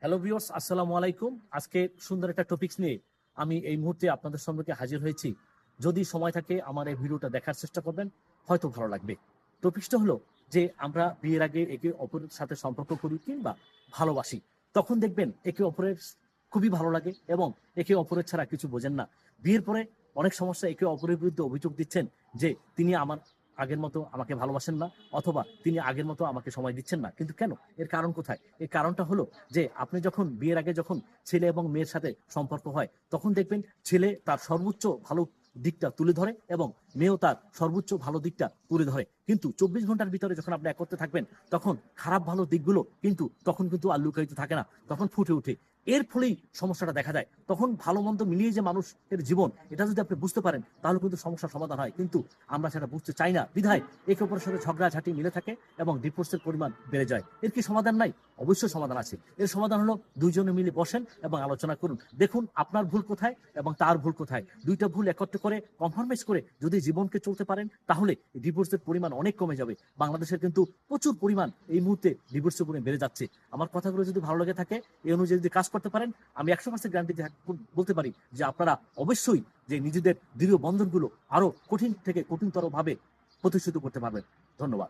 Hello viewers, আসসালামু আলাইকুম। আজকে সুন্দর একটা টপিকস নিয়ে আমি এই মুহূর্তে আপনাদের সম্মুখে হাজির হয়েছি। যদি সময় থাকে আমার এই ভিডিওটা দেখার চেষ্টা করবেন, হয়তো ভালো লাগবে। টপিকসটা হলো যে আমরা বিয়ের আগে একে অপরের সাথে সম্পর্ক করি কিংবা ভালোবাসি, তখন দেখবেন একে অপরের খুবই ভালো লাগে এবং একে অপরের ছাড়া কিছু বোঝেন না। বিয়ের পরে অনেক সমস্যা একে অপরের বিরুদ্ধে অভিযোগ দিচ্ছেন যে তিনি আমার আগের মতো আমাকে ভালোবাসেন না, অথবা তিনি আগের মতো আমাকে সময় দিচ্ছেন না। কিন্তু কেন? এর কারণ কোথায়? এর কারণটা হলো যে আপনি যখন বিয়ের আগে যখন ছেলে এবং মেয়ের সাথে সম্পর্ক হয়, তখন দেখবেন ছেলে তার সর্বোচ্চ ভালো দিকটা তুলে ধরে এবং মেয়েও তার সর্বোচ্চ ভালো দিকটা তুলে ধরে। কিন্তু 24 ঘন্টার ভিতরে যখন আপনি এক করতে থাকবেন, তখন খারাপ ভালো দিকগুলো কিন্তু তখন কিন্তু আর লুকায়িত থাকে না, তখন ফুটে ওঠে। এর ফলেই সমস্যাটা দেখা যায়। তখন ভালো মন্দ মিলিয়ে যে মানুষের জীবন, এটা যদি আপনি বুঝতে পারেন তাহলে কিন্তু সমস্যার সমাধান হয়। কিন্তু আমরা সেটা বুঝতে চাই না, বিধায় একে অপরের সাথে ঝগড়াঝাটি মিলে থাকে এবং ডিভোর্সের পরিমাণ বেড়ে যায়। এর কি সমাধান নাই? অবশ্যই সমাধান আছে। এর সমাধান হলো দুইজনে মিলে বসেন এবং আলোচনা করুন। দেখুন আপনার ভুল কোথায় এবং তার ভুল কোথায়। দুইটা ভুল একত্র করে কম্প্রোমাইজ করে যদি জীবনকে চলতে পারেন, তাহলে ডিভোর্সের পরিমাণ অনেক কমে যাবে। বাংলাদেশের কিন্তু প্রচুর পরিমাণ এই মুহূর্তে ডিভোর্সের পরিমাণ বেড়ে যাচ্ছে। আমার কথাগুলো যদি ভালো লেগে থাকে, এই অনুযায়ী যদি কাজ করতে পারেন, আমি 100% গ্যারান্টি বলতে পারি যে আপনারা অবশ্যই যে নিজেদের দৃঢ় বন্ধনগুলো আরো কঠিন থেকে কঠিনতর ভাবে প্রতিষ্ঠিত করতে পারবেন। ধন্যবাদ।